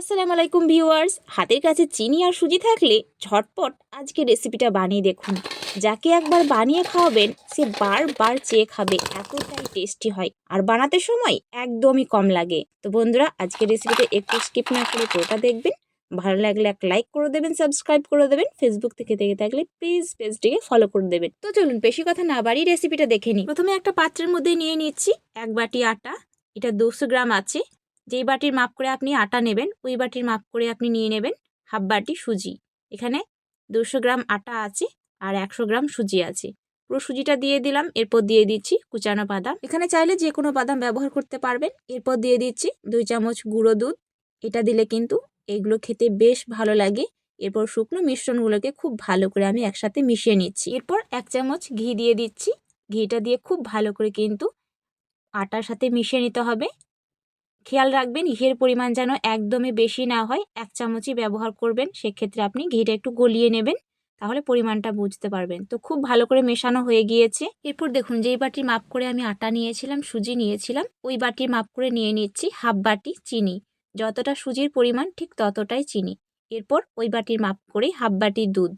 আসসালামু আলাইকুম ভিউয়ার্স, হাতের কাছে চিনি আর সুজি থাকলে ঝটপট আজকে রেসিপিটা বানিয়ে দেখুন। যাকে একবার বানিয়ে খাওয়াবেন সে বারবার চেয়ে খাবে, এতটাই টেস্টি হয় আর বানাতে সময় একদমই কম লাগে। তো বন্ধুরা, আজকে রেসিপিটা একটু স্কিপ না করে পুরোটা দেখবেন। ভালো লাগলে এক লাইক করে দেবেন, সাবস্ক্রাইব করে দেবেন। ফেসবুক থেকে দেখে থাকলে প্লিজ পেজটিকে ফলো করে দেবেন। তো চলুন বেশি কথা না বাড়িয়ে রেসিপিটা দেখে নিই। প্রথমে একটা পাত্রের মধ্যে নিয়ে নিচ্ছি 1 বাটি আটা। এটা 200 গ্রাম আছে। যেই বাটির মাপ করে আপনি আটা নেবেন ওই বাটির মাপ করে আপনি নিয়ে নেবেন হাফ বাটি সুজি। এখানে 200 গ্রাম আটা আছে আর 100 গ্রাম সুজি আছে। পুরো সুজিটা দিয়ে দিলাম। এরপর দিয়ে দিচ্ছি কুচানো বাদাম, এখানে চাইলে যে কোনো বাদাম ব্যবহার করতে পারবেন। এরপর দিয়ে দিচ্ছি 2 চামচ গুঁড়ো দুধ। এটা দিলে কিন্তু এগুলো খেতে বেশ ভালো লাগে। এরপর শুকনো মিশ্রণগুলোকে খুব ভালো করে আমি একসাথে মিশিয়ে নিচ্ছি। এরপর 1 চামচ ঘি দিয়ে দিচ্ছি। ঘিটা দিয়ে খুব ভালো করে কিন্তু আটার সাথে মিশিয়ে নিতে হবে। খেয়াল রাখবেন ঘিয়ের পরিমাণ যেন একদমই বেশি না হয়, 1 চামচই ব্যবহার করবেন। সেক্ষেত্রে আপনি ঘিটা একটু গলিয়ে নেবেন, তাহলে পরিমাণটা বুঝতে পারবেন। তো খুব ভালো করে মেশানো হয়ে গিয়েছে। এরপর দেখুন যেই বাটির মাপ করে আমি আটা নিয়েছিলাম, সুজি নিয়েছিলাম, ওই বাটির মাপ করে নিয়ে নিচ্ছি হাফ বাটি চিনি। যতটা সুজির পরিমাণ ঠিক ততটাই চিনি। এরপর ওই বাটির মাপ করে হাফ বাটি দুধ,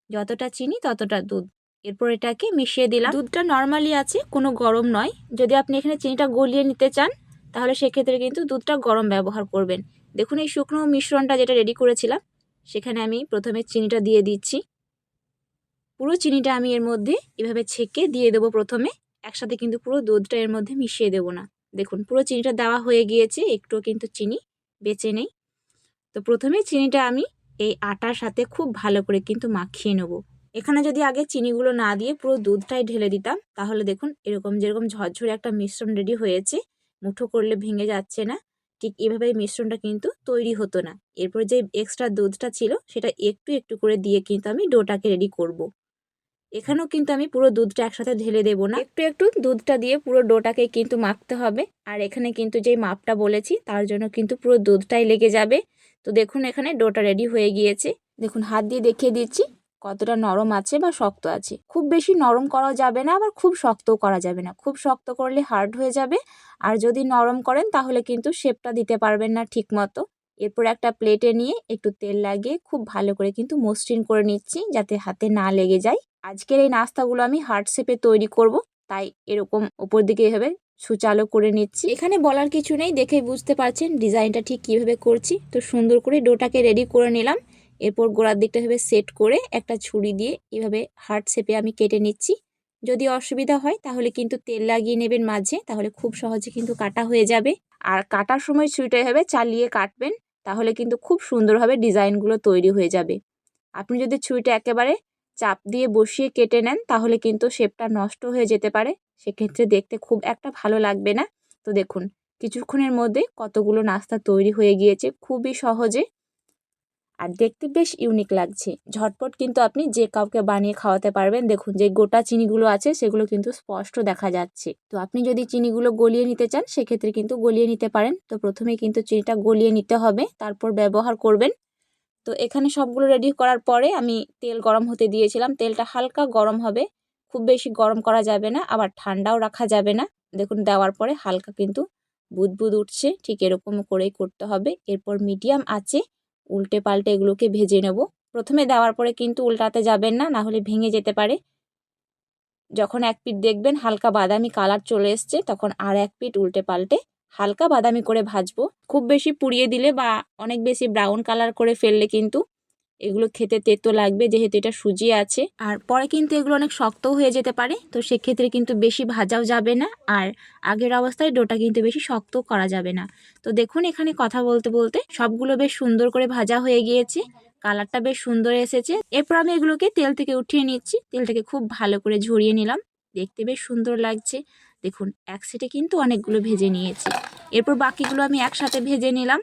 যতটা চিনি ততটা দুধ। এরপর এটাকে মিশিয়ে দিলাম। দুধটা নর্মালি আছে, কোনো গরম নয়। যদি আপনি এখানে চিনিটা গলিয়ে নিতে চান তাহলে সেক্ষেত্রে কিন্তু দুধটা গরম ব্যবহার করবেন। দেখুন এই শুকনো মিশ্রণটা যেটা রেডি করেছিলাম সেখানে আমি প্রথমে চিনিটা দিয়ে দিচ্ছি। পুরো চিনিটা আমি এর মধ্যে এভাবে ছেঁকে দিয়ে দেবো প্রথমে। একসাথে কিন্তু পুরো দুধটা এর মধ্যে মিশিয়ে দেবো না। দেখুন পুরো চিনিটা দেওয়া হয়ে গিয়েছে, একটুও কিন্তু চিনি বেঁচে নেই। তো প্রথমে চিনিটা আমি এই আটার সাথে খুব ভালো করে কিন্তু মাখিয়ে নেব। এখানে যদি আগে চিনিগুলো না দিয়ে পুরো দুধটাই ঢেলে দিতাম তাহলে দেখুন এরকম যেরকম ঝরঝরে একটা মিশ্রণ রেডি হয়েছে, মুঠো করলে ভেঙে যাচ্ছে না, ঠিক এভাবে মিশ্রণটা কিন্তু তৈরি হতো না। এরপর যে এক্সট্রা দুধটা ছিল সেটা একটু একটু করে দিয়ে কিন্তু আমি ডোটাকে রেডি করব। এখানেও কিন্তু আমি পুরো দুধটা একসাথে ঢেলে দেবো না, একটু একটু দুধটা দিয়ে পুরো ডোটাকে কিন্তু মাখতে হবে। আর এখানে কিন্তু যেই মাপটা বলেছি তার জন্য কিন্তু পুরো দুধটাই লেগে যাবে। তো দেখুন এখানে ডোটা রেডি হয়ে গিয়েছে। দেখুন হাত দিয়ে দেখিয়ে দিচ্ছি কতটা নরম আছে বা শক্ত আছে। খুব বেশি নরম করা যাবে না, আবার খুব শক্তও করা যাবে না। খুব শক্ত করলে হার্ড হয়ে যাবে, আর যদি নরম করেন তাহলে কিন্তু শেপটা দিতে পারবেন না ঠিক মতো। এরপর একটা প্লেটে নিয়ে একটু তেল লাগিয়ে খুব ভালো করে কিন্তু মসৃণ করে নিচ্ছি যাতে হাতে না লেগে যায়। আজকের এই নাস্তাগুলো আমি হার্ট শেপে তৈরি করব, তাই এরকম উপর দিকে এভাবে সুচালো করে নিচ্ছি। এখানে বলার কিছু নেই, দেখেই বুঝতে পারছেন ডিজাইনটা ঠিক কিভাবে করছি। তো সুন্দর করে ডোটাকে রেডি করে নিলাম। এরপর গোড়ার দিকটা এভাবে সেট করে একটা ছুরি দিয়ে এভাবে হার্ট শেপে আমি কেটে নিচ্ছি। যদি অসুবিধা হয় তাহলে কিন্তু তেল লাগিয়ে নেবেন মাঝে, তাহলে খুব সহজে কিন্তু কাটা হয়ে যাবে। আর কাটার সময় ছুরিটা এভাবে চালিয়ে কাটবেন, তাহলে কিন্তু খুব সুন্দরভাবে ডিজাইনগুলো তৈরি হয়ে যাবে। আপনি যদি ছুরিটা একেবারে চাপ দিয়ে বসিয়ে কেটে নেন তাহলে কিন্তু শেপটা নষ্ট হয়ে যেতে পারে, সেক্ষেত্রে দেখতে খুব একটা ভালো লাগবে না। তো দেখুন কিছুক্ষণের মধ্যে কতগুলো নাস্তা তৈরি হয়ে গিয়েছে খুবই সহজে, আর দেখতে বেশ ইউনিক লাগছে। ঝটপট কিন্তু আপনি যে কাউকে বানিয়ে খাওয়াতে পারবেন। দেখুন যে গোটা চিনিগুলো আছে সেগুলো কিন্তু স্পষ্ট দেখা যাচ্ছে। তো আপনি যদি চিনিগুলো গলিয়ে নিতে চান সেক্ষেত্রে কিন্তু গলিয়ে নিতে পারেন। তো প্রথমেই কিন্তু চিনিটা গলিয়ে নিতে হবে, তারপর ব্যবহার করবেন। তো এখানে সবগুলো রেডি করার পরে আমি তেল গরম হতে দিয়েছিলাম। তেলটা হালকা গরম হবে, খুব বেশি গরম করা যাবে না, আবার ঠান্ডাও রাখা যাবে না। দেখুন দেওয়ার পরে হালকা কিন্তু বুদবুদ উঠছে, ঠিক এরকম করেই করতে হবে। এরপর মিডিয়াম আঁচে উল্টে পাল্টে এগুলোকে ভেজে নেব। প্রথমে দেওয়ার পরে কিন্তু উল্টাতে যাবেন না, না হলে ভেঙে যেতে পারে। যখন এক পিঠ দেখবেন হালকা বাদামি কালার চলে এসছে তখন আর এক পিঠ উল্টে পাল্টে হালকা বাদামি করে ভাজবো। খুব বেশি পুড়িয়ে দিলে বা অনেক বেশি ব্রাউন কালার করে ফেললে কিন্তু এগুলো খেতে তেতো লাগবে, যেহেতু এটা সুজি আছে। আর পরে কিন্তু এগুলো অনেক শক্তও হয়ে যেতে পারে, তো সেক্ষেত্রে কিন্তু বেশি ভাজাও যাবে না, আর আগের অবস্থায় ডোটা কিন্তু বেশি শক্ত করা যাবে না। তো দেখুন এখানে কথা বলতে বলতে সবগুলো বেশ সুন্দর করে ভাজা হয়ে গিয়েছে, কালারটা বেশ সুন্দর এসেছে। এরপর আমি এগুলোকে তেল থেকে উঠিয়ে নিচ্ছি। তেলটাকে খুব ভালো করে ঝরিয়ে নিলাম, দেখতে বেশ সুন্দর লাগছে। দেখুন এক সেটে কিন্তু অনেকগুলো ভেজে নিয়েছি। এরপর বাকিগুলো আমি একসাথে ভেজে নিলাম।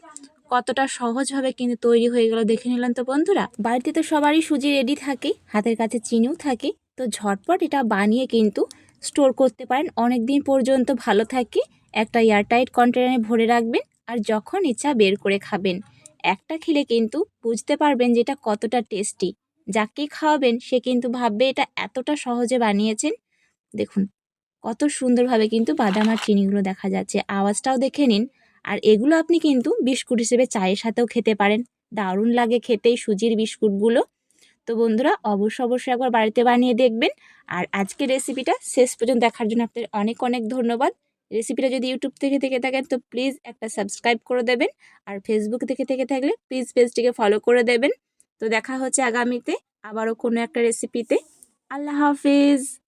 কতটা সহজভাবে কিন্তু তৈরি হয়ে গেল দেখে নিলাম। তো বন্ধুরা, বাড়িতে তো সবারই সুজি রেডি থাকে, হাতের কাছে চিনিও থাকে। তো ঝটপট এটা বানিয়ে কিন্তু স্টোর করতে পারেন, অনেক দিন পর্যন্ত ভালো থাকে। একটা এয়ারটাইট কন্টেনারে ভরে রাখবেন, আর যখন ইচ্ছা বের করে খাবেন। একটা খেলে কিন্তু বুঝতে পারবেন যে এটা কতটা টেস্টি। যাকে খাওয়াবেন সে কিন্তু ভাববে এটা এতটা সহজে বানিয়েছেন। দেখুন কত সুন্দরভাবে কিন্তু বাদাম আর চিনিগুলো দেখা যাচ্ছে। আওয়াজটাও দেখে নিন, আর এগুলো আপনি কিন্তু বিস্কুট হিসেবে চায়ের সাথেও খেতে পারেন, দারুণ লাগে খেতে এই সুজির বিস্কুটগুলো। তো বন্ধুরা অবশ্যই একবার বাড়িতে বানিয়ে দেখবেন। আর আজকের রেসিপিটা শেষ পর্যন্ত দেখার জন্য আপনাদের অনেক অনেক ধন্যবাদ। রেসিপিটা যদি ইউটিউব থেকে থাকেন তো প্লিজ একটা সাবস্ক্রাইব করে দেবেন, আর ফেসবুক থেকে থাকলে প্লিজ পেজটিকে ফলো করে দেবেন। তো দেখা হচ্ছে আগামীতে আবারও কোনো একটা রেসিপিতে। আল্লাহ হাফিজ।